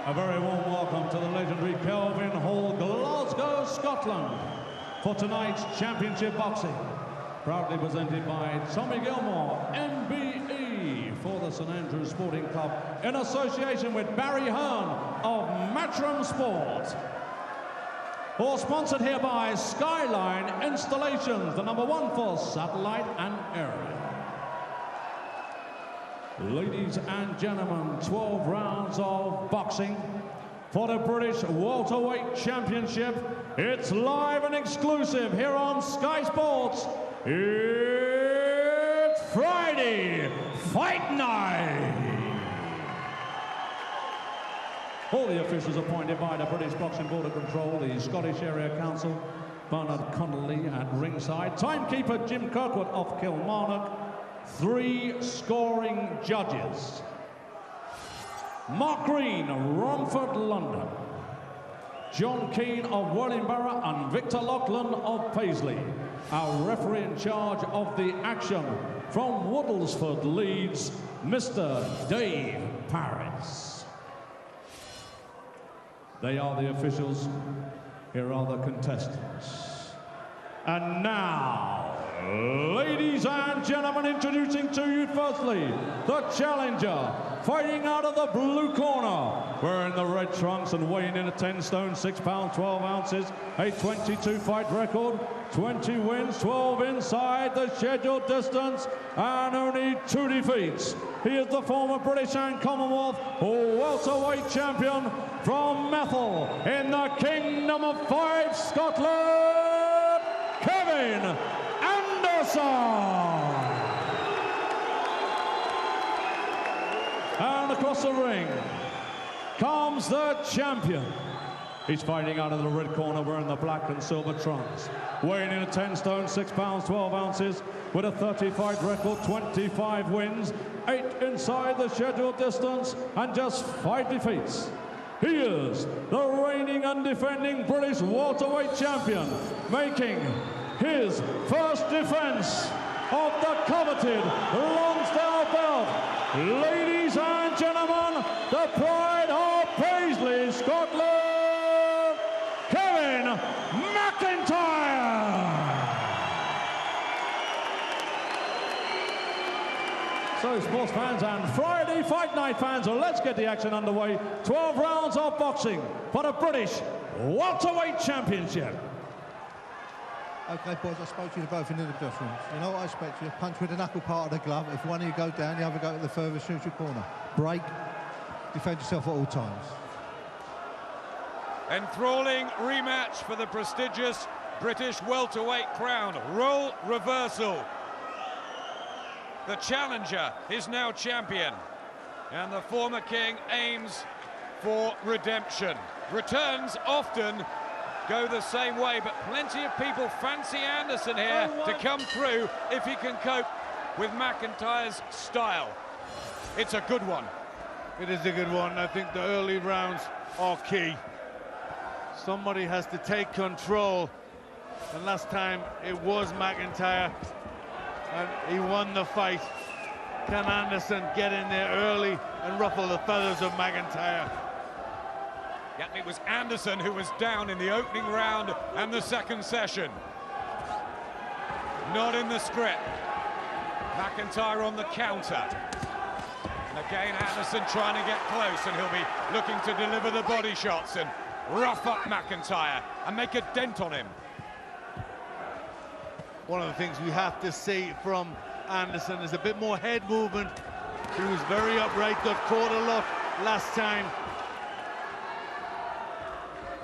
A very warm welcome to the legendary Kelvin Hall, Glasgow, Scotland, for tonight's championship boxing. Proudly presented by Tommy Gilmore, MBE, for the St Andrews Sporting Club, in association with Barry Hearn of Matchroom Sport. All sponsored here by Skyline Installations, the #1 for satellite and aerial. Ladies and gentlemen, 12 rounds of boxing for the British Welterweight Championship. It's live and exclusive here on Sky Sports. It's Friday Fight Night. All the officials appointed by the British Boxing Board of Control, the Scottish Area Council, Bernard Connolly at ringside, timekeeper Jim Kirkwood of Kilmarnock, 3 scoring judges: Mark Green, Romford, London; John Keane of Wellingborough and Victor Loughlin of Paisley. Our referee in charge of the action from Woodlesford, Leeds, Mr. Dave Paris. They are the officials. Here are the contestants. And now, ladies and gentlemen, introducing to you firstly, the challenger, fighting out of the blue corner, wearing the red trunks and weighing in at 10 stone, 6 pounds, 12 ounces, a 22 fight record, 20 wins, 12 inside the scheduled distance, and only 2 defeats. He is the former British and Commonwealth welterweight champion from Methil in the Kingdom of Five, Scotland, Kevin Anderson. And across the ring comes the champion. He's fighting out of the red corner, wearing the black and silver trunks, weighing in at 10 stone, 6 pounds, 12 ounces, with a 30-fight record, 25 wins, 8 inside the scheduled distance, and just 5 defeats. He is the reigning and defending British welterweight champion, making his first defense of the coveted Lonsdale belt. Ladies and gentlemen, the pride of Paisley, Scotland, Kevin McIntyre. So, sports fans and Friday Fight Night fans, let's get the action underway. 12 rounds of boxing for the British Welterweight Championship. Okay, boys, I spoke to you both in the difference. You know what I expect you? Punch with the knuckle part of the glove. If one of you go down, the other go to the furthest neutral corner. Break, defend yourself at all times. Enthralling rematch for the prestigious British welterweight crown. Role reversal. The challenger is now champion, and the former king aims for redemption. Returns often go the same way, but plenty of people fancy Anderson here to come through if he can cope with McIntyre's style. It's a good one. It is a good one. I think the early rounds are key. Somebody has to take control, and last time it was McIntyre, and he won the fight. Can Anderson get in there early and ruffle the feathers of McIntyre? Yeah, it was Anderson who was down in the opening round and the second session. Not in the script. McIntyre on the counter. And again, Anderson trying to get close, and he'll be looking to deliver the body shots and rough up McIntyre and make a dent on him. One of the things we have to see from Anderson is a bit more head movement. He was very upright, got caught a lot last time.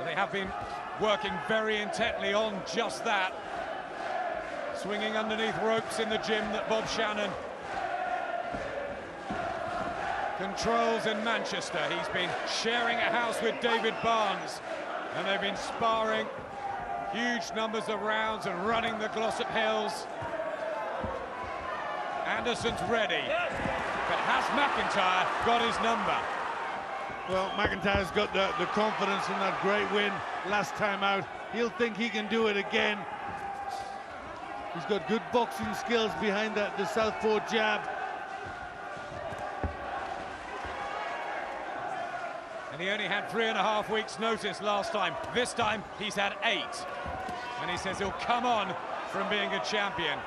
They have been working very intently on just that. Swinging underneath ropes in the gym that Bob Shannon controls in Manchester. He's been sharing a house with David Barnes, and they've been sparring huge numbers of rounds and running the Glossop Hills. Anderson's ready, but has McIntyre got his number? Well, McIntyre's got the confidence from that great win last time out. He'll think he can do it again. He's got good boxing skills behind the southpaw jab. And he only had 3.5 weeks notice last time. This time he's had 8. And he says he'll come on from being a champion.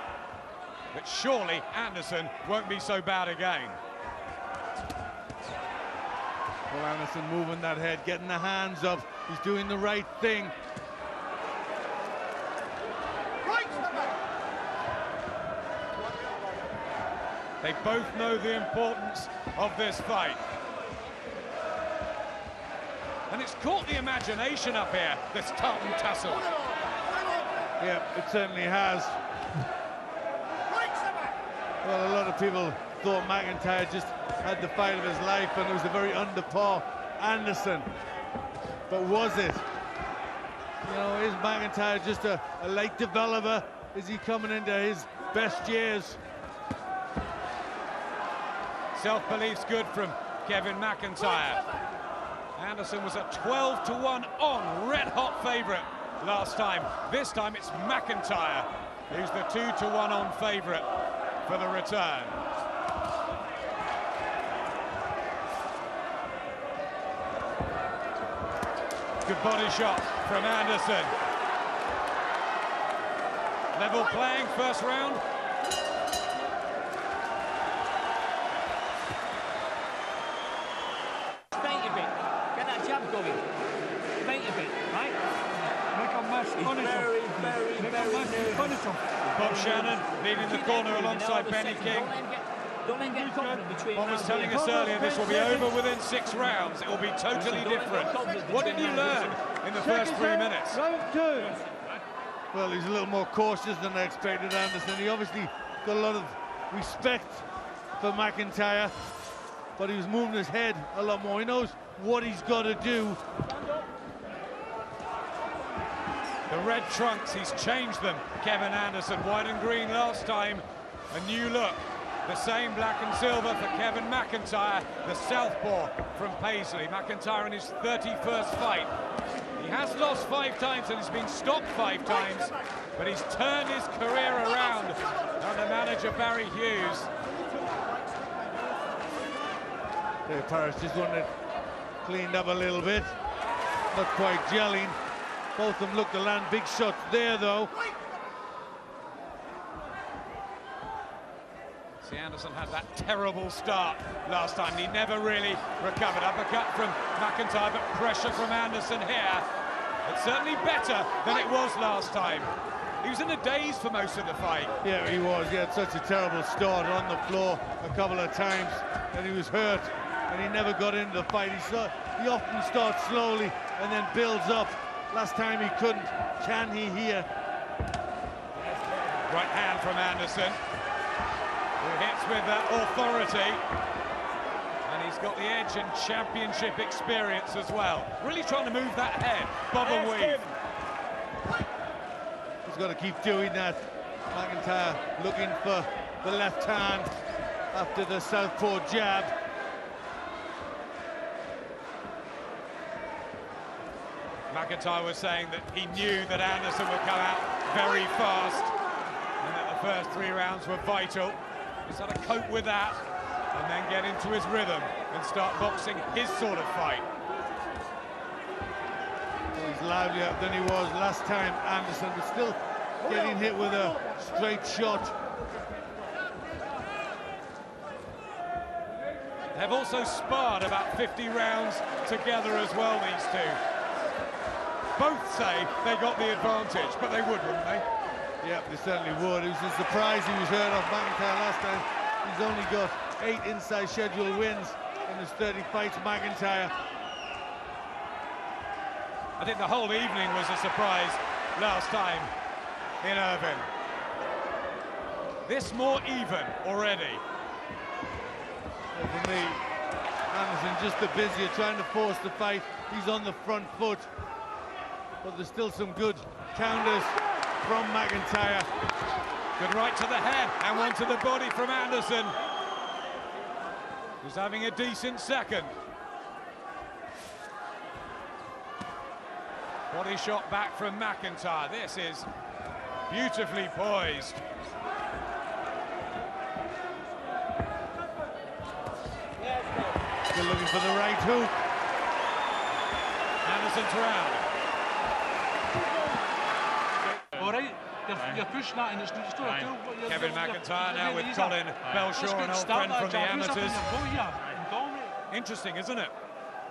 But surely Anderson won't be so bad again. Well, Anderson moving that head, getting the hands up. He's doing the right thing. They both know the importance of this fight. And it's caught the imagination up here, this Tartan tussle. Yeah, it certainly has. Well, a lot of people thought McIntyre just had the fight of his life and it was a very under-par Anderson. But was it? You know, is McIntyre just a late developer? Is he coming into his best years? Self-belief's good from Kevin McIntyre. Anderson was a 12-1 on, red-hot favourite last time. This time it's McIntyre who's the 2-1 on favourite for the return. Good body shot from Anderson. Level playing, first round. Feint a bit. Get that jab going. Feint a bit, right? Make a mess, punish him. Very Punish him. Bob Shannon leading the corner alongside Benny King. Don't let him get confident between Bob was rounds. telling us earlier this will be over within 6 rounds. It will be totally different. What did you learn in the first 3 minutes? Well, he's a little more cautious than I expected, Anderson. He obviously got a lot of respect for McIntyre, but he was moving his head a lot more. He knows what he's got to do. The red trunks, he's changed them. Kevin Anderson, white and green last time. A new look. The same black and silver for Kevin McIntyre, the southpaw from Paisley. McIntyre in his 31st fight. He has lost 5 times and has been stopped 5 times, but he's turned his career around under manager Barry Hughes. Paris just wanted it cleaned up a little bit. Not quite gelling. Both of them look to land big shots there, though. See, Anderson had that terrible start last time. He never really recovered. Uppercut from McIntyre, but pressure from Anderson here. It's certainly better than it was last time. He was in a daze for most of the fight. Yeah, he was. He had such a terrible start on the floor a couple of times, and he was hurt, and he never got into the fight. He often starts slowly and then builds up. Last time he couldn't. Can he here? Right hand from Anderson, who hits with authority. And he's got the edge and championship experience as well. Really trying to move that head. Bob and weave. He's got to keep doing that. McIntyre looking for the left hand after the southpaw jab. McIntyre was saying that he knew that Anderson would come out very fast and that the first 3 rounds were vital. He's had to cope with that and then get into his rhythm and start boxing his sort of fight. Well, he's livelier than he was last time, Anderson, but still getting hit with a straight shot. They've also sparred about 50 rounds together as well, these two. Both say they got the advantage, but they would, wouldn't they? Yeah, they certainly would. It was a surprise he was hurt off McIntyre last time. He's only got 8 inside schedule wins in his 30 fights, McIntyre. I think the whole evening was a surprise last time in Irvine. This more even already. Well, for me, Anderson just the busier, trying to force the fight. He's on the front foot. But there's still some good counters from McIntyre. Good right to the head and one to the body from Anderson, who's having a decent second. Body shot back from McIntyre. This is beautifully poised. Still looking for the right hook. Anderson's round. All right, you're pushing that, and it's just Kevin McIntyre now with Colin Belshaw, an old friend from the amateurs. Interesting, isn't it?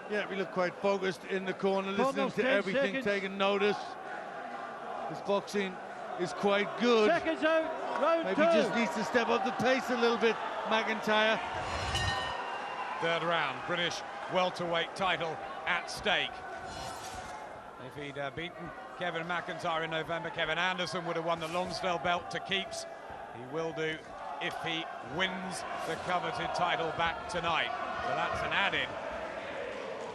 Yeah, we look quite focused in the corner, listening to everything, taking notice. His boxing is quite good. Seconds out, round Maybe just needs to step up the pace a little bit, McIntyre. Third round, British welterweight title at stake. If he'd beaten Kevin McIntyre in November, Kevin Anderson would have won the Lonsdale belt to keeps. He will do if he wins the coveted title back tonight. So that's an added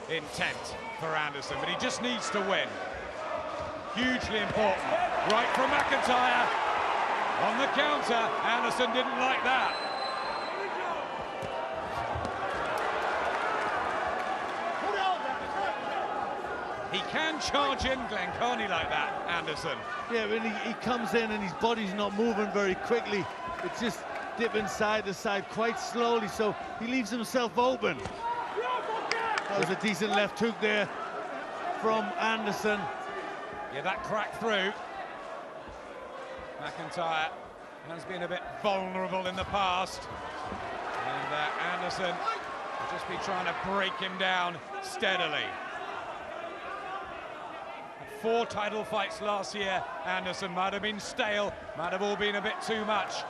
intent for Anderson, but he just needs to win. Hugely important. Right from McIntyre. On the counter, Anderson didn't like that. He can charge in, Glenn, can't he, like that, Anderson? Yeah, when he comes in and his body's not moving very quickly, it's just dipping side to side quite slowly, so he leaves himself open. That was a decent left hook there from Anderson. Yeah, that cracked through. McIntyre has been a bit vulnerable in the past. And Anderson will just be trying to break him down steadily. 4 title fights last year. Anderson might have been stale, might have all been a bit too much.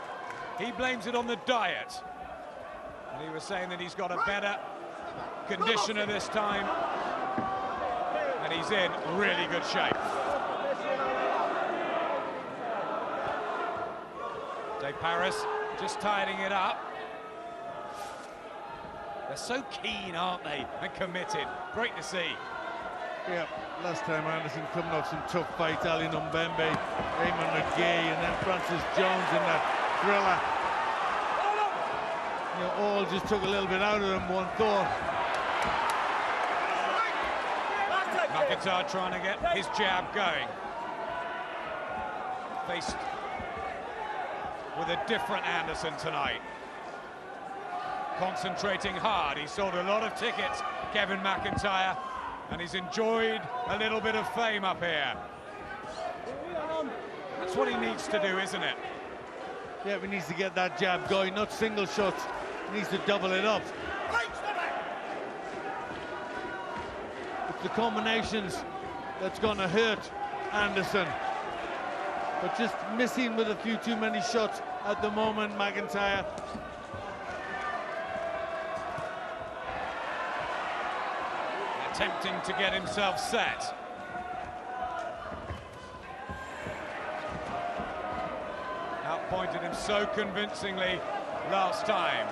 He blames it on the diet. And he was saying that he's got a better conditioner this time. And he's in really good shape. Dave Paris just tidying it up. They're so keen, aren't they, and committed. Great to see. Yeah, last time Anderson coming off some tough fights, Ali Numbembe, Eamon McGee, and then Francis Jones in that thriller. You know, all just took a little bit out of him, one thought. McIntyre trying to get his jab going. Faced with a different Anderson tonight. Concentrating hard. He sold a lot of tickets, Kevin McIntyre, and he's enjoyed a little bit of fame up here. That's what he needs to do, isn't it? Yeah, he needs to get that jab going, not single shots. He needs to double it up. It's the combinations that's going to hurt Anderson. But just missing with a few too many shots at the moment, McIntyre. Attempting to get himself set. Outpointed him so convincingly last time.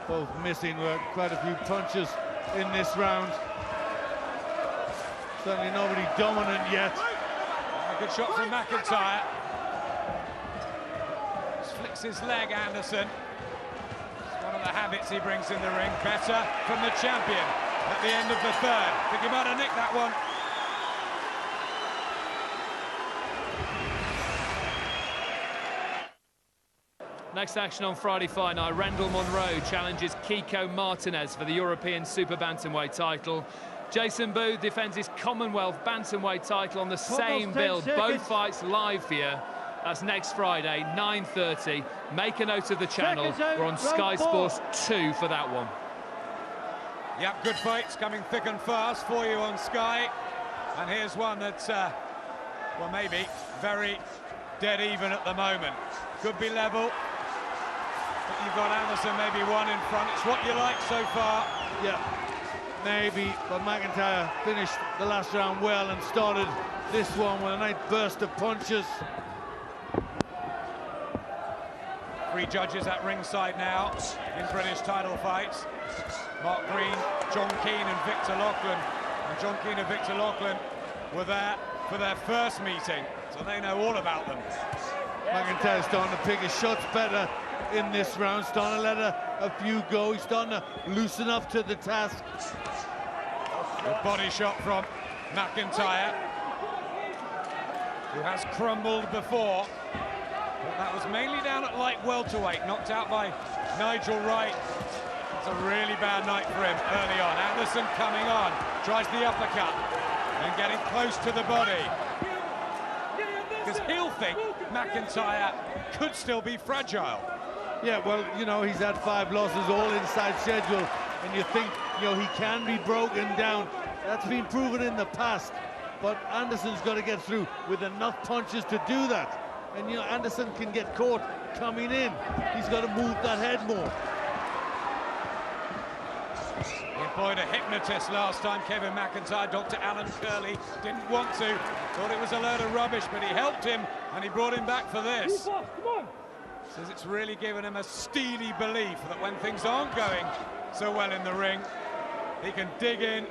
Both missing quite a few punches in this round. Certainly nobody dominant yet. A good shot from McIntyre. Just flicks his leg, Anderson. It's one of the habits he brings in the ring. Better from the champion at the end of the third. I think he might have nicked that one. Next action on Friday fight night, Rendell Monroe challenges Kiko Martinez for the European Super Bantamweight title. Jason Booth defends his Commonwealth Bantamweight title on the same bill. Both fights live for you. That's next Friday, 9:30. Make a note of the channel. We're on Sky Sports 2 for that one. Yep, good fights coming thick and fast for you on Sky. And here's one that's, well, maybe very dead even at the moment. Could be level. But you've got Anderson maybe one in front. It's what you like so far. Yeah, maybe, but McIntyre finished the last round well and started this one with a nice burst of punches. 3 judges at ringside now in British title fights. Mark Green, John Keane and Victor Loughlin. And John Keane and Victor Loughlin were there for their first meeting, so they know all about them. McIntyre's starting to pick his shots better in this round, starting to let a few go. He's starting to loosen up to the task. Good body shot from McIntyre, who has crumbled before. But that was mainly down at light welterweight, knocked out by Nigel Wright. It's a really bad night for him early on. Anderson coming on, tries the uppercut and getting close to the body. Because he'll think McIntyre could still be fragile. Yeah, well, you know, he's had 5 losses, all inside schedule, and you think, you know, he can be broken down. That's been proven in the past, but Anderson's got to get through with enough punches to do that. And, you know, Anderson can get caught coming in. He's got to move that head more. He employed a hypnotist last time, Kevin McIntyre. Dr. Alan Curley didn't want to, thought it was a load of rubbish, but he helped him, and he brought him back for this. Come on. Says it's really given him a steely belief that when things aren't going so well in the ring, he can dig in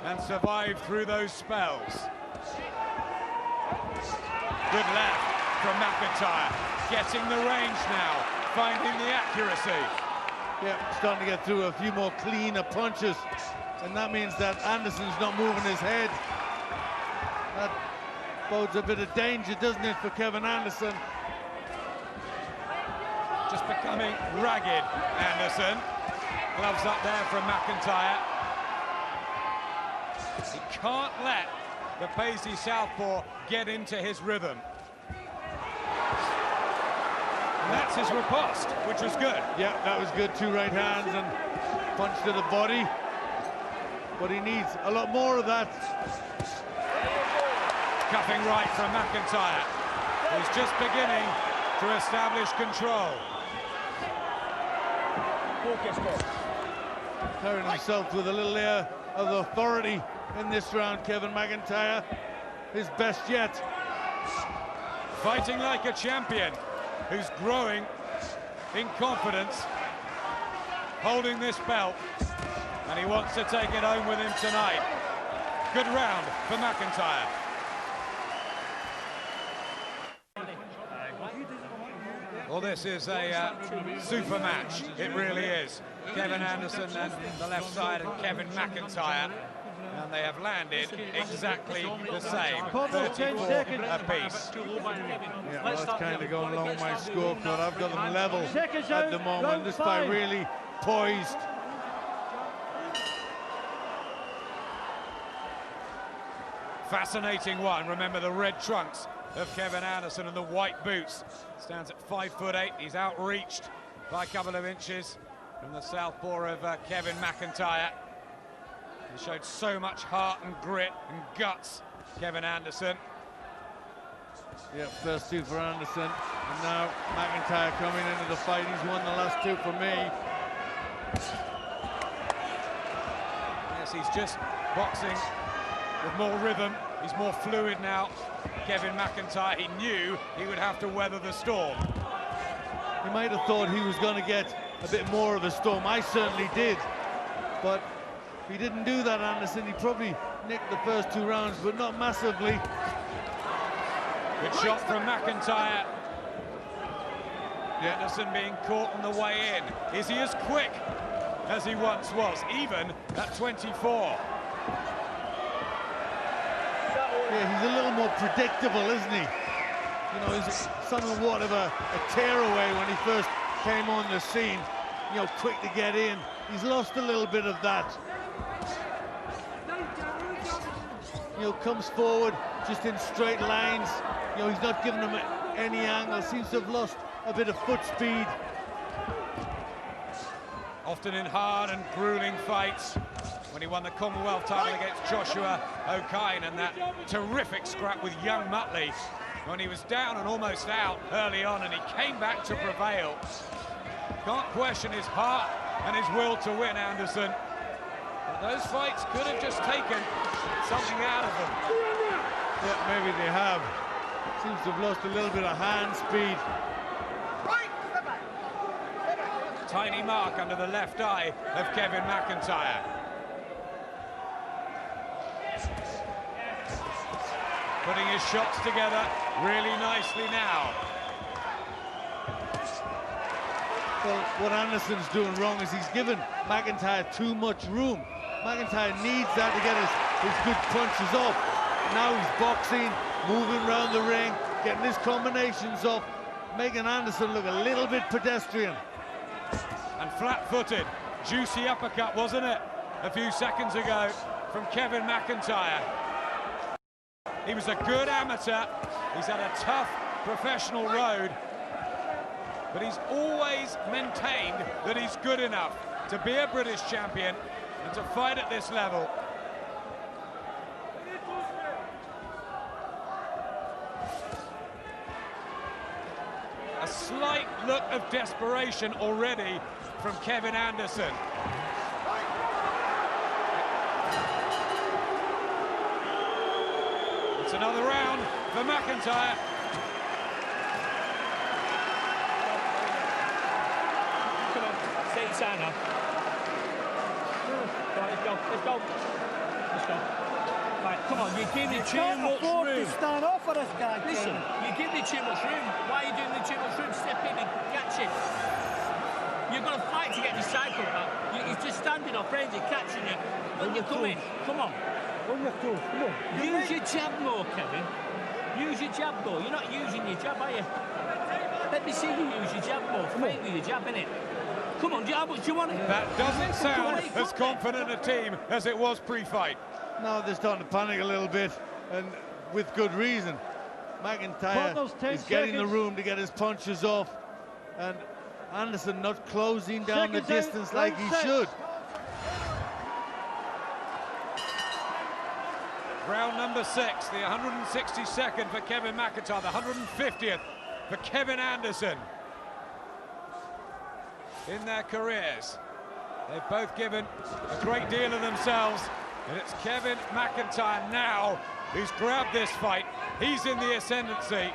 and survive through those spells. Good left from McIntyre, getting the range now, finding the accuracy. Yeah, starting to get through a few more cleaner punches, and that means that Anderson's not moving his head. That bodes a bit of danger, doesn't it, for Kevin Anderson? Just becoming ragged, Anderson. Gloves up there from McIntyre. He can't let the pacey southpaw get into his rhythm. And that's his riposte, which was good. Yeah, that was good. 2 right hands and punch to the body. But he needs a lot more of that. Cuffing right from McIntyre. He's just beginning to establish control. Carrying himself with a little air of authority in this round, Kevin McIntyre. His best yet. Fighting like a champion who's growing in confidence, holding this belt, and he wants to take it home with him tonight. Good round for McIntyre. Well, this is a super match. It really is. Kevin Anderson and the left side and Kevin McIntyre. And they have landed exactly the same. 34 apiece. Yeah, well, it's kind of going along my scorecard. I've got them level at the moment. This fight really poised. Fascinating one. Remember the red trunks of Kevin Anderson and the white boots. Stands at 5'8". He's outreached by a couple of inches from the southpaw of Kevin McIntyre. He showed so much heart and grit and guts, Kevin Anderson. Yeah, first 2 for Anderson, and now McIntyre coming into the fight. He's won the last 2 for me. Yes, he's just boxing with more rhythm. He's more fluid now. Kevin McIntyre, he knew he would have to weather the storm. He might have thought he was going to get a bit more of a storm. I certainly did, but he didn't do that, Anderson. He probably nicked the first 2 rounds, but not massively. Good shot from McIntyre. Anderson being caught on the way in. Is he as quick as he once was, even at 24? Yeah, he's a little more predictable, isn't he? You know, he's somewhat of a tearaway when he first came on the scene. You know, quick to get in. He's lost a little bit of that. You know, comes forward just in straight lines. You know, he's not giving them any angle. Seems to have lost a bit of foot speed. Often in hard and grueling fights. When he won the Commonwealth title against Joshua O'Kine, and that terrific scrap with young Muttley when he was down and almost out early on, and he came back to prevail. Can't question his heart and his will to win, Anderson. But those fights could have just taken something out of them. Yeah, maybe they have. Seems to have lost a little bit of hand speed. Tiny mark under the left eye of Kevin McIntyre. Putting his shots together really nicely now. Well, what Anderson's doing wrong is he's given McIntyre too much room. McIntyre needs that to get his good punches off. Now he's boxing, moving around the ring, getting his combinations off, making Anderson look a little bit pedestrian. And flat-footed, juicy uppercut, wasn't it? A few seconds ago from Kevin McIntyre. He was a good amateur. He's had a tough professional road, but he's always maintained that he's good enough to be a British champion and to fight at this level. A slight look of desperation already from Kevin Anderson. It's another round for McIntyre. Come on, stay inside now. Right, let's go, let's go. Let's go. Right, come on, you give me too much room. To stand off for this guy. Listen, you give me too much room. Why are you doing me too much room? Step in and catch it. You're going to fight to get this cycle back. He's just standing up, ready, catching you. When you come in, come on. On your toes, come on. Use your jab more, Kevin. Use your jab more. You're not using your jab, are you? Let me see you use your jab more. Fight with your jab, innit? Come on, how much do you want it? That doesn't sound as confident a team as it was pre-fight. Now they're starting to panic a little bit, and with good reason. McIntyre is getting the room to get his punches off, and Anderson not closing down the distance like he should. Round number 6, the 162nd for Kevin McIntyre, the 150th for Kevin Anderson. In their careers, they've both given a great deal of themselves, and it's Kevin McIntyre now who's grabbed this fight. He's in the ascendancy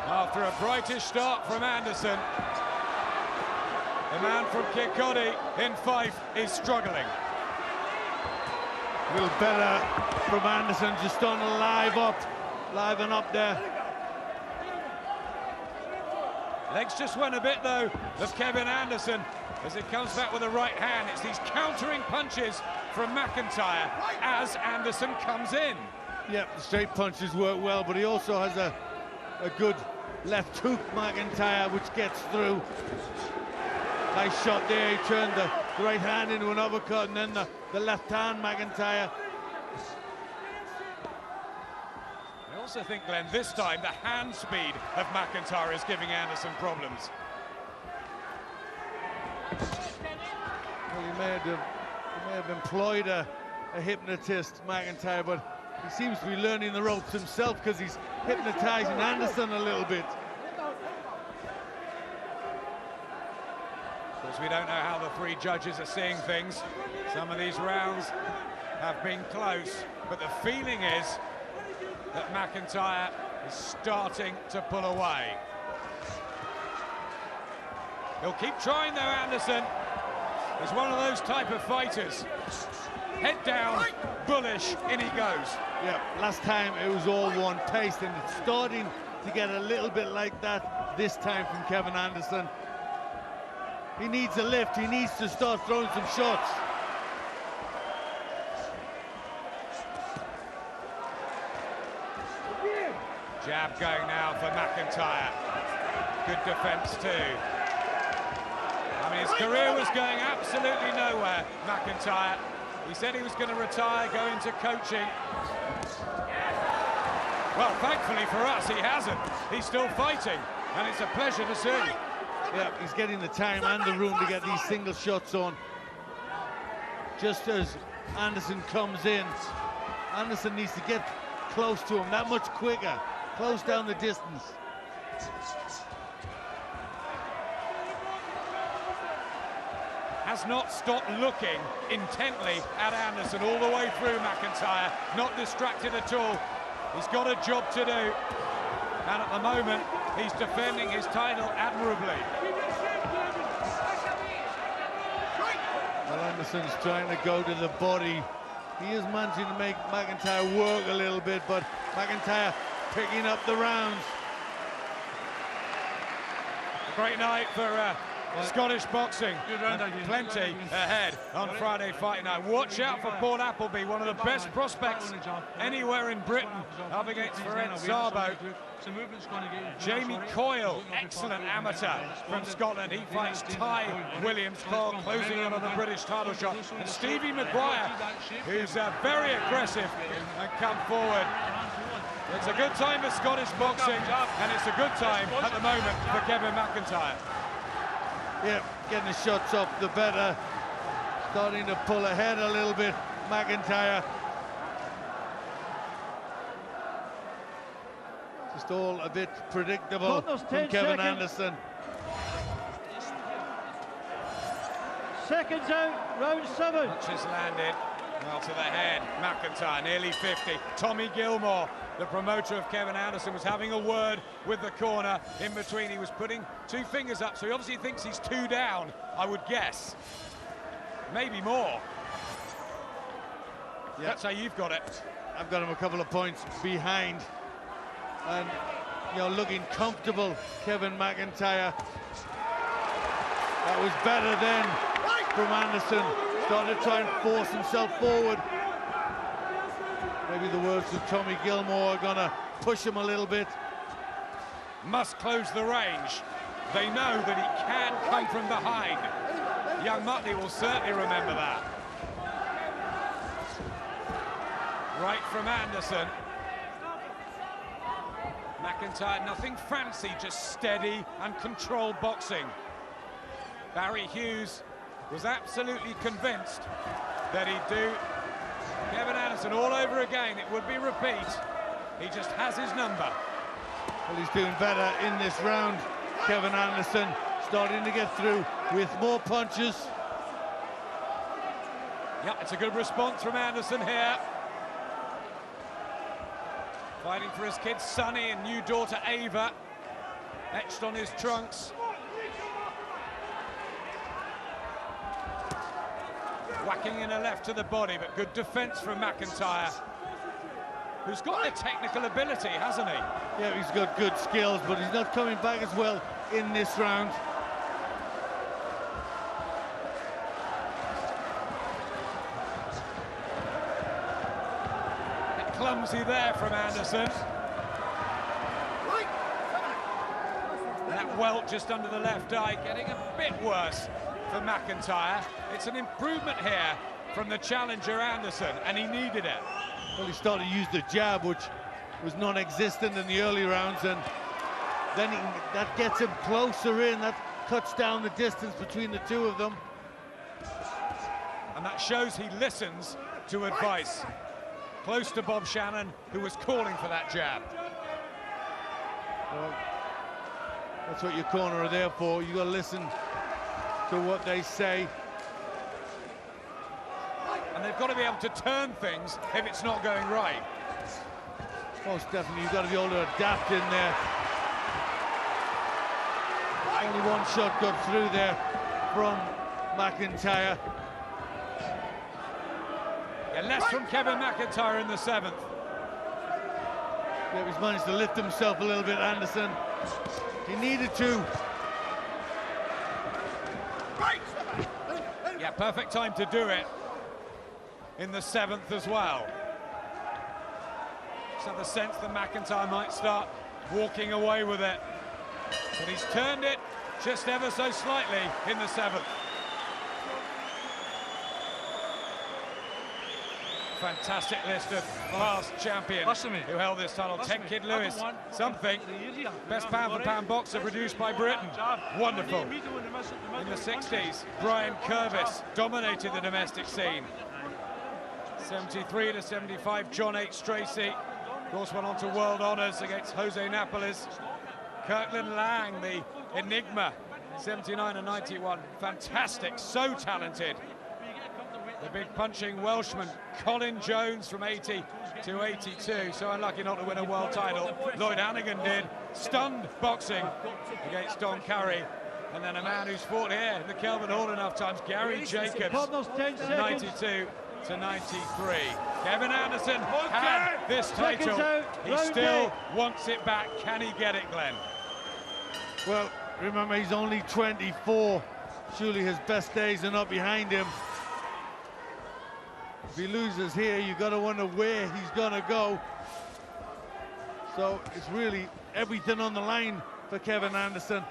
after a brightish start from Anderson. The man from Kirkcaldy in Fife is struggling. A little better from Anderson, just on a liven up there. Legs just went a bit, though, of Kevin Anderson as it comes back with a right hand. It's these countering punches from McIntyre as Anderson comes in. Yep, the straight punches work well, but he also has a good left hook, McIntyre, which gets through. Nice shot there. He turned the right hand into an uppercut, and then the left hand, McIntyre. I also think, Glenn, this time the hand speed of McIntyre is giving Anderson problems. Well, he may have employed a hypnotist, McIntyre, but he seems to be learning the ropes himself because he's hypnotizing Anderson a little bit. Of course, we don't know how the three judges are seeing things. Some of these rounds have been close, but the feeling is that McIntyre is starting to pull away. He'll keep trying though, Anderson. He's one of those type of fighters. Head down, bullish, in he goes. Yeah, last time it was all one pace, and it's starting to get a little bit like that this time from Kevin Anderson. He needs a lift, he needs to start throwing some shots. Jab going now for McIntyre. Good defense too. I mean, his career was going absolutely nowhere, McIntyre. He said he was going to retire, go into coaching. Well, thankfully for us, he hasn't. He's still fighting, and it's a pleasure to see. Yeah, he's getting the time and the room to get these single shots on. Just as Anderson comes in, Anderson needs to get close to him that much quicker, close down the distance. Has not stopped looking intently at Anderson all the way through, McIntyre. Not distracted at all. He's got a job to do. And at the moment, he's defending his title admirably. Well, Anderson's trying to go to the body. He is managing to make McIntyre work a little bit, but McIntyre picking up the rounds. A great night for Scottish boxing, Good round and again. plenty ahead on Friday Fight Night. Watch out for Paul Appleby, one of the best prospects anywhere in Britain, up against Ferenc Szabo. Jamie Coyle, excellent amateur from Scotland. He fights Ty Williams, closing in on the British title shot. And Stevie McGuire, who's very aggressive and come forward. It's a good time for Scottish boxing, and it's a good time at the moment for Kevin McIntyre. Yeah, getting the shots off the better. Starting to pull ahead a little bit, McIntyre. Just all a bit predictable from Kevin Anderson. Seconds out, round 7. Punches landed, well to the head. McIntyre, nearly 50. Tommy Gilmore, the promoter of Kevin Anderson, was having a word with the corner in between. He was putting 2 fingers up, so he obviously thinks he's 2 down, I would guess. Maybe more. Yeah. That's how you've got it. I've got him a couple of points behind. And, you know, looking comfortable, Kevin McIntyre. That was better then from Anderson. Started to try and force himself forward. Maybe the words of Tommy Gilmore are gonna push him a little bit. Must close the range. They know that he can come from behind. Young Muttley will certainly remember that. Right from Anderson. McIntyre, nothing fancy, just steady and controlled boxing. Barry Hughes was absolutely convinced that he'd do Kevin Anderson all over again. It would be repeat. He just has his number. Well, he's doing better in this round. Kevin Anderson starting to get through with more punches. Yeah, it's a good response from Anderson here. Fighting for his kids, Sonny, and new daughter, Ava, etched on his trunks. Whacking in a left to the body, but good defense from McIntyre, who's got the technical ability, hasn't he? Yeah, he's got good skills, but he's not coming back as well in this round. Clumsy there from Anderson. That welt just under the left eye, getting a bit worse for McIntyre. It's an improvement here from the challenger Anderson, and he needed it. Well, he started to use the jab, which was non-existent in the early rounds, and then that gets him closer in. That cuts down the distance between the two of them. And that shows he listens to advice. Close to Bob Shannon, who was calling for that jab. Well, that's what your corner are there for. You got to listen to what they say. And they've got to be able to turn things if it's not going right. Most definitely, you've got to be able to adapt in there. Only one shot got through there from McIntyre. Yeah, less from Kevin McIntyre in the 7th. Yeah, he's managed to lift himself a little bit, Anderson. He needed to. Yeah, perfect time to do it in the 7th as well. Just have the sense that McIntyre might start walking away with it. But he's turned it just ever so slightly in the 7th. Fantastic list of past champions who held this title. Ted Kid Lewis, something. Best pound-for-pound boxer produced by Britain. Wonderful. In the 60s, Brian Curvis dominated the domestic scene. 73 to 75, John H. Tracy. Of course, went on to world honours against Jose Napoles. Kirkland Lang, the enigma, 79 and 91. Fantastic, so talented. The big punching Welshman, Colin Jones, from 80 to 82. So unlucky not to win a world title. Lloyd Hannigan did. Stunned boxing against Don Curry. And then a man who's fought here in the Kelvin Hall enough times, Gary Jacobs, 92 to 93. Kevin Anderson had this title. He still wants it back. Can he get it, Glenn? Well, remember, he's only 24. Surely his best days are not behind him. If he loses here, you got to wonder where he's gonna go. So it's really everything on the line for Kevin Anderson.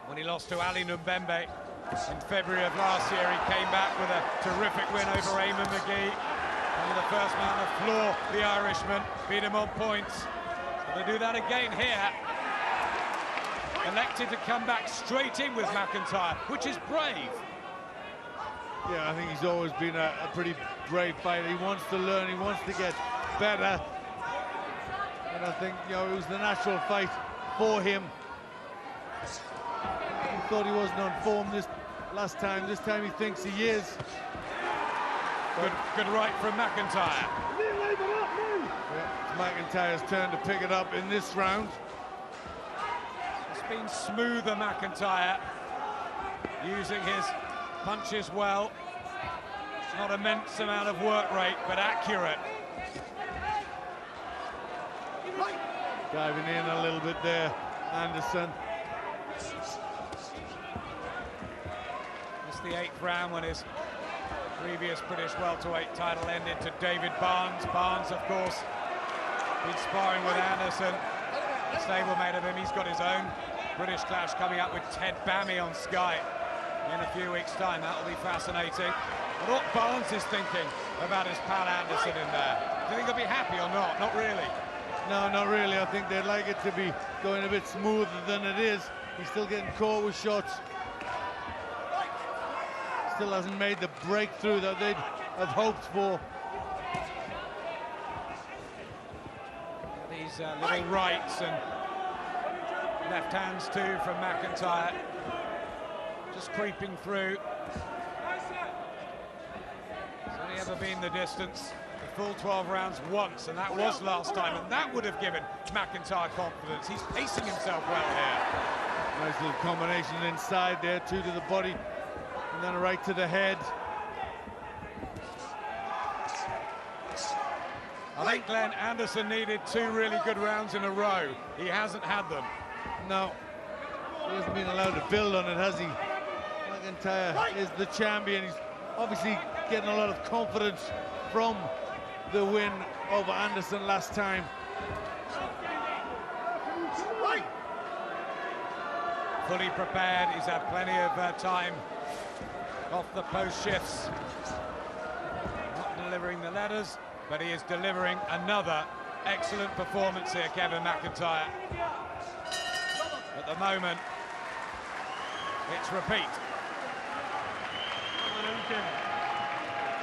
When he lost to Ali Numbembe in February of last year, he came back with a terrific win over Eamon McGee. And the first man to floor the Irishman, beat him on points. So they do that again here. Elected to come back straight in with McIntyre, which is brave. Yeah, I think he's always been a pretty brave fighter. He wants to learn, he wants to get better. And I think, you know, it was the natural fight for him. He thought he wasn't on form this last time. This time he thinks he is. Good right from McIntyre. Yeah, it's McIntyre's turn to pick it up in this round. It's been smoother, McIntyre, using his punches well. Not immense amount of work rate, but accurate. Diving in a little bit there, Anderson. It's the 8th round when his previous British welterweight title ended to David Barnes. Barnes, of course, been sparring with Anderson. Stablemate of him, he's got his own British clash coming up with Ted Bammy on Sky in a few weeks' time. That'll be fascinating. But what Barnes is thinking about his pal Anderson in there? Do you think he'll be happy or not? Not really. No, not really. I think they'd like it to be going a bit smoother than it is. He's still getting caught with shots. Still hasn't made the breakthrough that they'd have hoped for. These little rights and left hands too from McIntyre. Just creeping through. It's only ever been the distance, the full 12 rounds once, and that was last time, and that would have given McIntyre confidence. He's pacing himself well here. Nice little combination inside there, 2 to the body, and then a right to the head. I think Glenn Anderson needed 2 really good rounds in a row. He hasn't had them. No, he hasn't been allowed to build on it, has he? McIntyre is the champion. He's obviously getting a lot of confidence from the win over Anderson last time. Fully prepared, he's had plenty of time off the post shifts. Not delivering the letters, but he is delivering another excellent performance here, Kevin McIntyre. At the moment, it's repeat.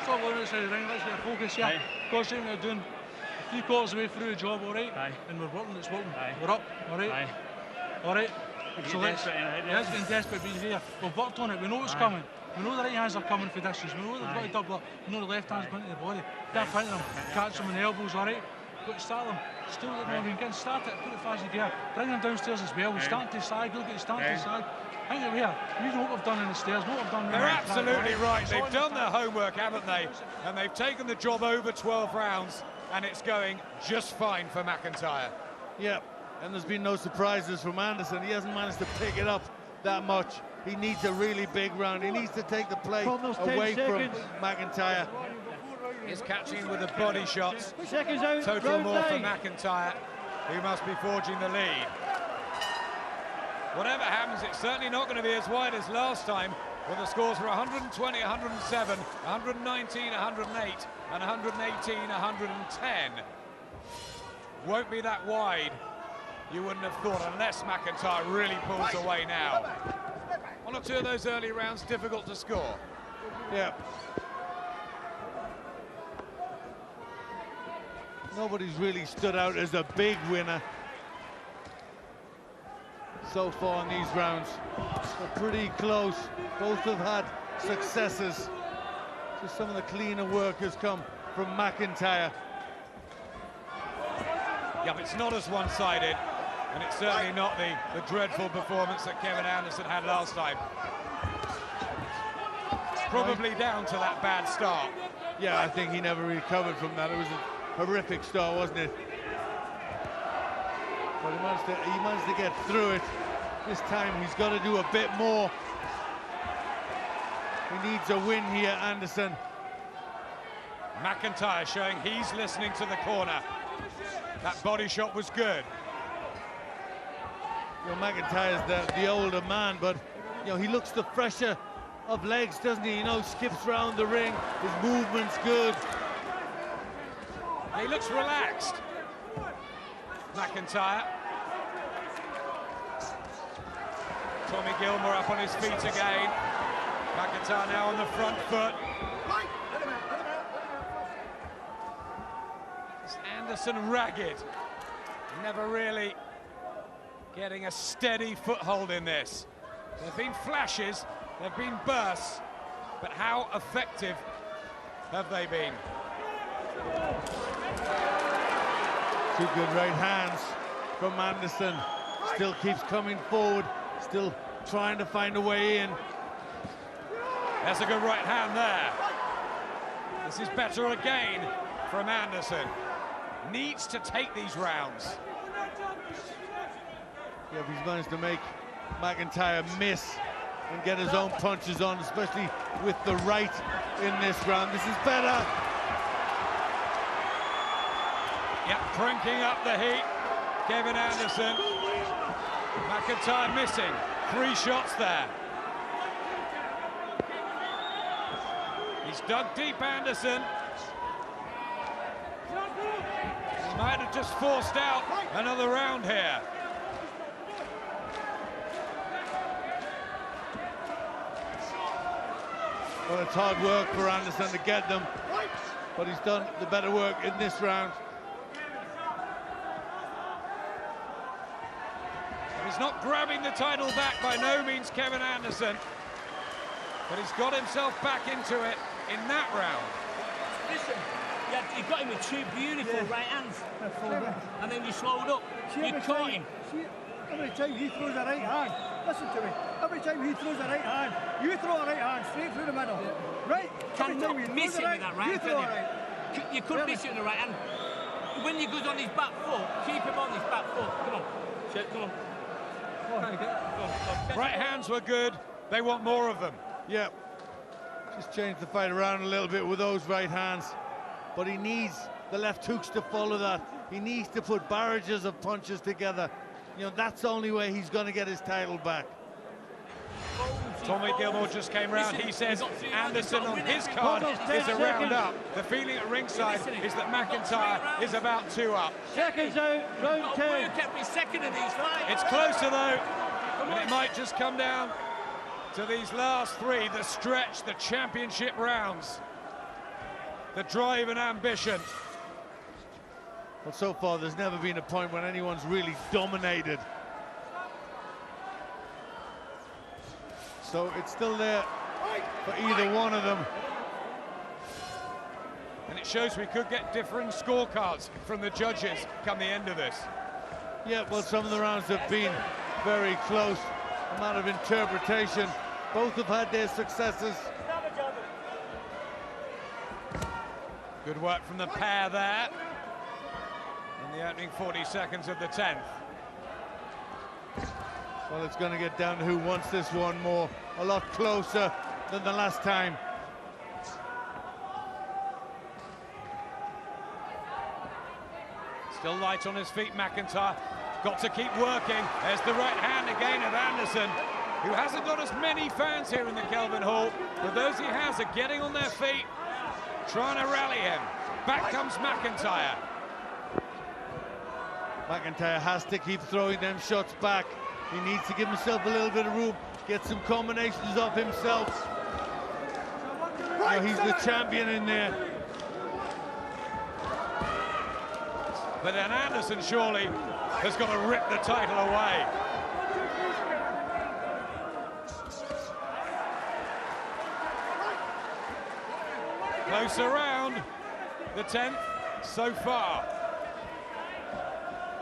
Stop looking outside the ring, let's get focus here. Concentrate on doing 3/4 of the way through the job, all right? Aye. And we're working, it's working. Aye. We're up, all right? Aye. All right? So let's... Yeah, it's getting desperate being here. We've worked on it, we know what's coming. We know the right hands are coming for distance, we know they've got to double up, we know the left hand's going to the body. Get in front of them, catch them in the elbows, all right? Got to start them. Still getting started, put it fast as you can. Bring them downstairs as well. We start to side, look at the start to side. I think here, we know what we've done in the stairs, know what we've done in the They're absolutely right. They've done their homework, haven't they? And they've taken the job over 12 rounds, and it's going just fine for McIntyre. Yeah, and there's been no surprises from Anderson. He hasn't managed to pick it up that much. He needs a really big round. He needs to take the play away from McIntyre. He's catching with the body shots. Seconds out. Total more for McIntyre, who must be forging the lead. Whatever happens, it's certainly not going to be as wide as last time, where the scores were 120, 107, 119, 108, and 118, 110. Won't be that wide, you wouldn't have thought, unless McIntyre really pulls away now. 1 or 2 of those early rounds difficult to score. Yeah. Nobody's really stood out as a big winner so far in these rounds. They're pretty close. Both have had successes. Just some of the cleaner work has come from McIntyre. Yeah, but it's not as one-sided, and it's certainly not the dreadful performance that Kevin Anderson had last time. It's probably down to that bad start. Yeah, I think he never recovered from that. It was a horrific start, wasn't it? But he managed to get through it. This time he's got to do a bit more. He needs a win here, Anderson. McIntyre showing he's listening to the corner. That body shot was good. You know, McIntyre's the older man, but you know, he looks the fresher of legs, doesn't he? You know, skips around the ring, his movement's good. He looks relaxed, McIntyre. Tommy Gilmore up on his feet again. McIntyre now on the front foot. It's Anderson ragged. Never really getting a steady foothold in this. There have been flashes, there have been bursts, but how effective have they been? Two good right hands from Anderson. Still keeps coming forward, still trying to find a way in. That's a good right hand there. This is better again from Anderson. Needs to take these rounds. Yeah, if he's managed to make McIntyre miss and get his own punches on, especially with the right in this round. This is better. Yeah, cranking up the heat. Kevin Anderson. McIntyre missing. 3 shots there. He's dug deep, Anderson. He might have just forced out another round here. Well, it's hard work for Anderson to get them, but he's done the better work in this round. He's not grabbing the title back, by no means, Kevin Anderson. But he's got himself back into it in that round. Listen, you got him with 2 beautiful right hands. And then you slowed up. You caught him. Every time he throws a right hand, listen to me, every time he throws a right hand, you throw a right hand straight through the middle. Right? Can't miss it with that right hand, can you? You couldn't miss it with the right hand. When he goes on his back foot, keep him on his back foot. Come on. Come on. Right hands were good. They want more of them. Yeah, just change the fight around a little bit with those right hands. But he needs the left hooks to follow that. He needs to put barrages of punches together. You know, that's the only way he's going to get his title back. Tommy Gilmore just came round. He says Anderson on his card is a round up. The feeling at ringside is that McIntyre is about 2 up. Seconds out, round 2. Kept me second in these fights. It's closer though, and it might just come down to these last 3, the stretch, the championship rounds. The drive and ambition. Well, so far there's never been a point when anyone's really dominated. So it's still there for either one of them. And it shows we could get differing scorecards from the judges come the end of this. Yeah, well, some of the rounds have been very close. A matter of interpretation. Both have had their successes. Good work from the pair there in the opening 40 seconds of the 10th. Well, it's going to get down to who wants this one more. A lot closer than the last time. Still light on his feet, McIntyre. Got to keep working. There's the right hand again of Anderson, who hasn't got as many fans here in the Kelvin Hall, but those he has are getting on their feet, trying to rally him. Back comes McIntyre. McIntyre has to keep throwing them shots back. He needs to give himself a little bit of room, get some combinations of himself. You know, he's the champion in there. But then Anderson surely has got to rip the title away. Close around the 10th so far.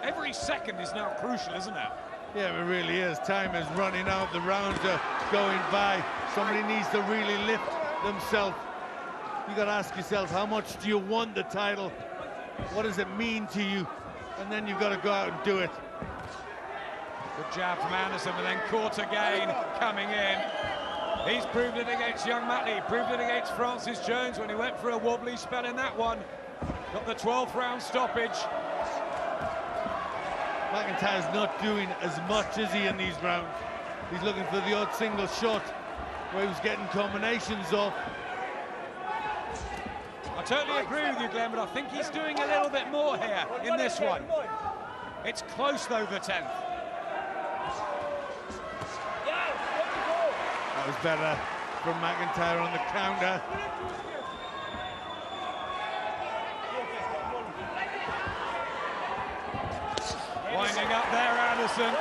Every second is now crucial, isn't it? Yeah, it really is. Time is running out. The rounds are going by. Somebody needs to really lift themselves. You got to ask yourself, how much do you want the title? What does it mean to you? And then you've got to go out and do it. Good jab from Anderson, and then caught again, coming in. He's proved it against young Matley, he proved it against Francis Jones when he went for a wobbly spell in that one. Got the 12th round stoppage. McIntyre's not doing as much, is he, in these rounds? He's looking for the odd single shot where he was getting combinations off. I totally agree with you, Glenn, but I think he's doing a little bit more here in this one. It's close, though, the 10th. That was better from McIntyre on the counter. Winding up there, Anderson.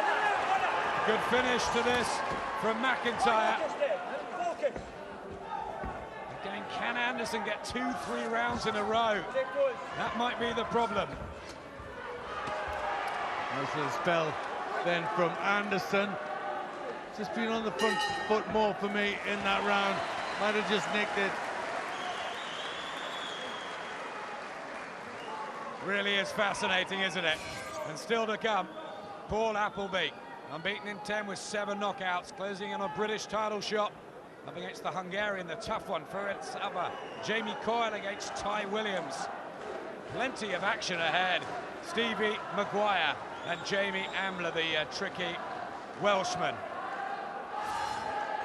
Good finish to this from McIntyre. Again, can Anderson get 2-3 rounds in a row? That might be the problem. Nice little spell then from Anderson. Just been on the front foot more for me in that round. Might have just nicked it. Really is fascinating, isn't it? And still to come, Paul Appleby, unbeaten in 10 with 7 knockouts, closing in a British title shot up against the Hungarian, the tough one, Ferit Sava. Jamie Coyle against Ty Williams. Plenty of action ahead. Stevie Maguire and Jamie Ambler, the tricky Welshman.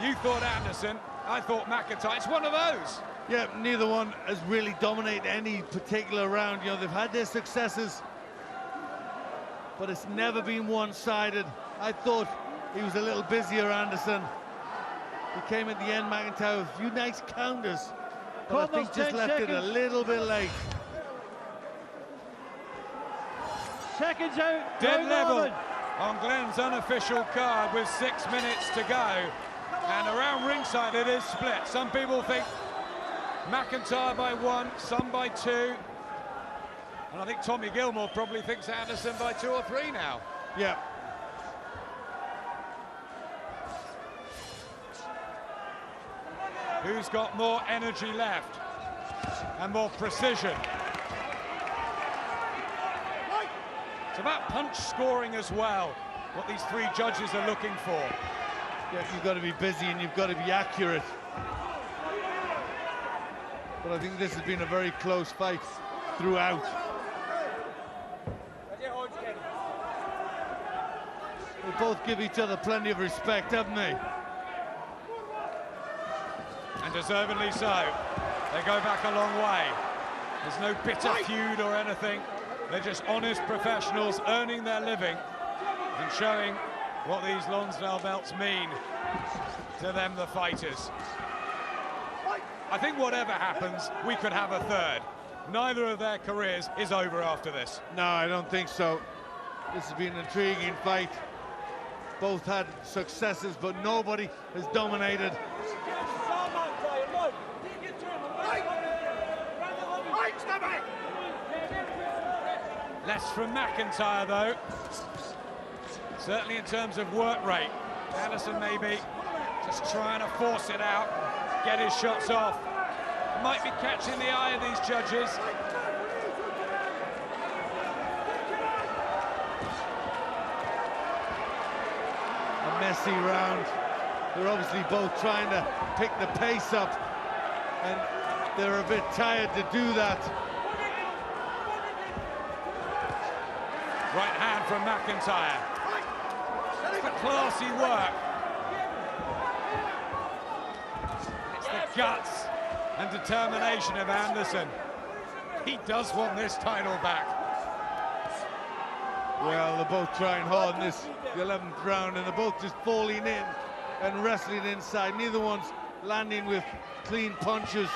You thought Anderson, I thought McIntyre. It's one of those. Yeah, neither one has really dominated any particular round. You know, they've had their successes, but it's never been one-sided. I thought he was a little busier, Anderson. He came at the end, McIntyre, with a few nice counters, but I think just left it a little bit late. Seconds out. Dead level on Glenn's unofficial card with 6 minutes to go. And around ringside it is split. Some people think McIntyre by 1, some by 2. And I think Tommy Gilmore probably thinks Anderson by 2 or 3 now. Yeah. Who's got more energy left and more precision? It's about punch scoring as well, what these 3 judges are looking for. Yeah, you've got to be busy and you've got to be accurate. But I think this has been a very close fight throughout. They both give each other plenty of respect, haven't they? And deservedly so. They go back a long way. There's no bitter feud or anything. They're just honest professionals earning their living and showing what these Lonsdale belts mean to them, the fighters. I think whatever happens, we could have a third. Neither of their careers is over after this. No, I don't think so. This has been an intriguing fight. Both had successes, but nobody has dominated. Less from McIntyre, though. Certainly in terms of work rate. Anderson maybe just trying to force it out, get his shots off. Might be catching the eye of these judges. A messy round. They're obviously both trying to pick the pace up, and they're a bit tired to do that. Right hand from McIntyre. It's the classy work. It's the guts and determination of Anderson. He does want this title back. Well, they're both trying hard in this, the 11th round, and they're both just falling in and wrestling inside. Neither one's landing with clean punches.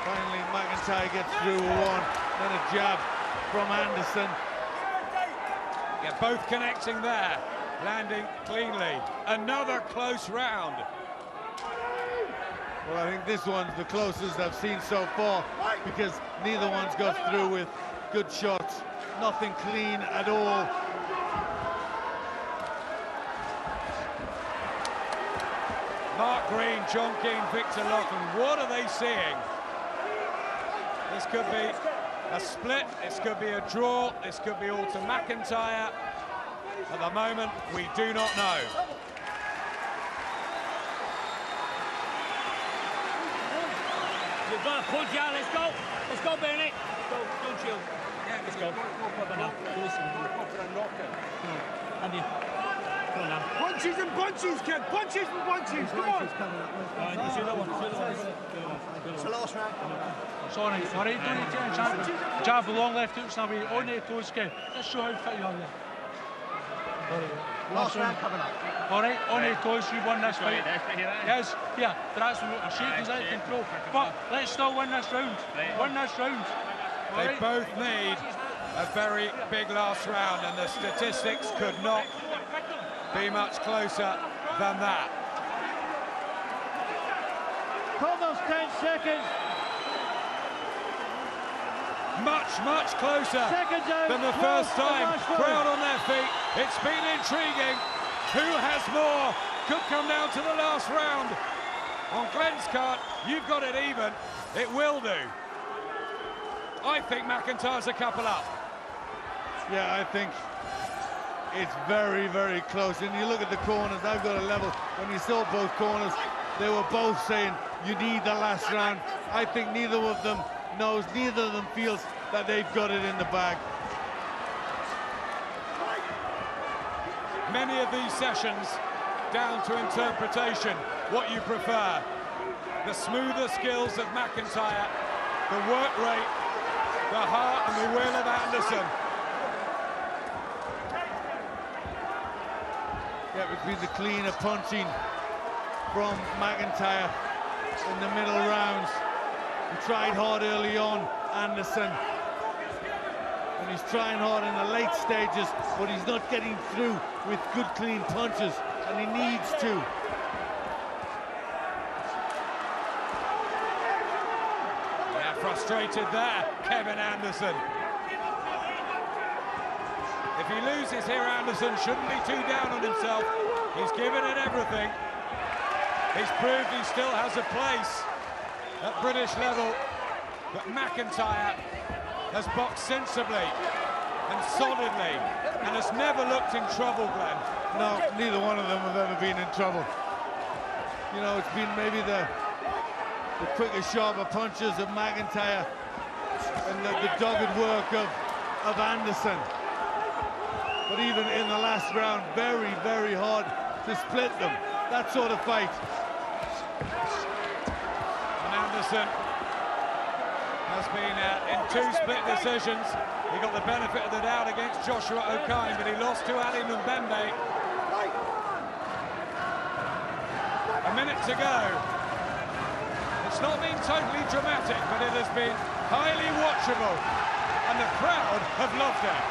Finally, McIntyre gets through with one, then a jab from Anderson. Yeah, both connecting there, landing cleanly. Another close round. Well, I think this one's the closest I've seen so far, because neither one's got through with good shots. Nothing clean at all. Mark Green, John King, Victor Lachlan, what are they seeing? This could be a split, this could be a draw, this could be all to McIntyre. At the moment, we do not know. You've got to push, yeah, let's go. Let's go, Bernie. Go, don't chill. Let's go. Listen, go for a knockout. Andy, go on now. Punches and punches, kid. Punches and punches. Come on. You see that one? It's the last round. Sorry, all right, don't need to jab. Jab the long left hooks now, on the toes, kid. Let's show how fit you are there. Last round coming up. All right, on the toes, you won this fight. Yes, yeah, but that's what our shaking is out of control. But let's still win this round. Win this round. They both need a very big last round, and the statistics could not be much closer than that. Almost 10 seconds. Much closer than the first time. Crowd on their feet. It's been intriguing. Who has more? Could come down to the last round. On Glenn's card, you've got it even. It will do. I think McIntyre's a couple up. Yeah, I think it's very, very close. And you look at the corners, I've got a level. When you saw both corners, they were both saying you need the last round. I think neither of them knows, neither of them feels that they've got it in the bag. Many of these sessions down to interpretation, what you prefer. The smoother skills of McIntyre, the work rate, the heart and the will of Anderson. Yeah, between the cleaner punching from McIntyre in the middle rounds. He tried hard early on, Anderson. And he's trying hard in the late stages, but he's not getting through with good, clean punches, and he needs to. Yeah, frustrated there, Kevin Anderson. If he loses here, Anderson shouldn't be too down on himself. He's given it everything. He's proved he still has a place at British level, but McIntyre has boxed sensibly and solidly and has never looked in trouble, Glenn. No, neither one of them have ever been in trouble. You know, it's been maybe the quicker, sharper punches of McIntyre and the dogged work of Anderson. But even in the last round, very, very hard to split them. That sort of fight. And Anderson has been in 2 split decisions. He got the benefit of the doubt against Joshua O'Kine, but he lost to Ali Mbembe. A minute to go. It's not been totally dramatic, but it has been highly watchable, and the crowd have loved it.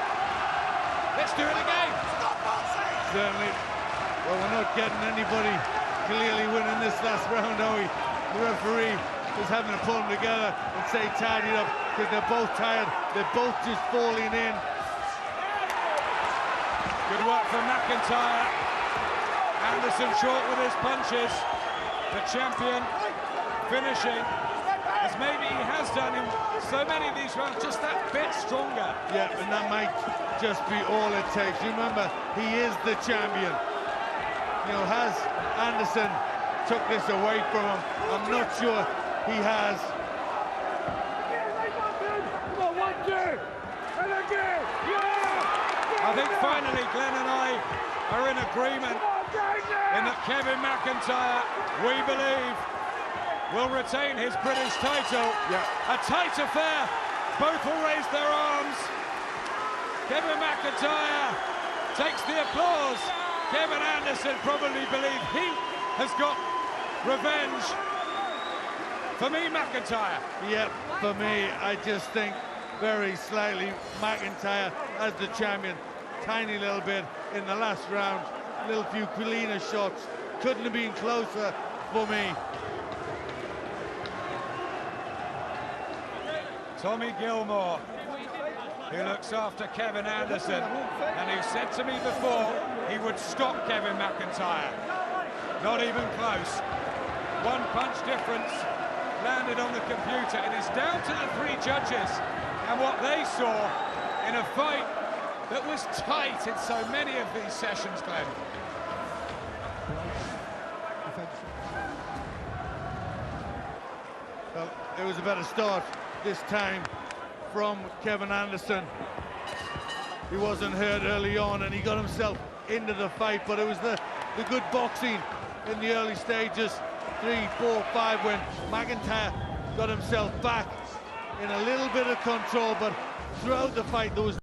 Let's do it again. Certainly. Well, we're not getting anybody clearly winning this last round, are we? The referee is having to pull them together and say tidy it up, because they're both tired. They're both just falling in. Good work from McIntyre. Anderson short with his punches. The champion finishing, as maybe he has done in so many of these rounds, just that bit stronger. Yeah, and that might just be all it takes. You remember, he is the champion. You know, has Anderson took this away from him? I'm not sure he has. I think finally Glenn and I are in agreement in that Kevin McIntyre, we believe, will retain his British title. Yeah. A tight affair. Both will raise their arms. Kevin McIntyre takes the applause. Kevin Anderson probably believes he has got revenge. For me, McIntyre. Yeah, for me, I just think very slightly McIntyre as the champion. Tiny little bit in the last round. Little few cleaner shots. Couldn't have been closer for me. Tommy Gilmore, who looks after Kevin Anderson, and who said to me before he would stop Kevin McIntyre. Not even close. 1 punch difference landed on the computer, and it's down to the 3 judges and what they saw in a fight that was tight in so many of these sessions, Glenn. Well, it was a better start this time from Kevin Anderson. He wasn't hurt early on and he got himself into the fight, but it was the good boxing in the early stages, 3, 4, 5, when McIntyre got himself back in a little bit of control, but throughout the fight there was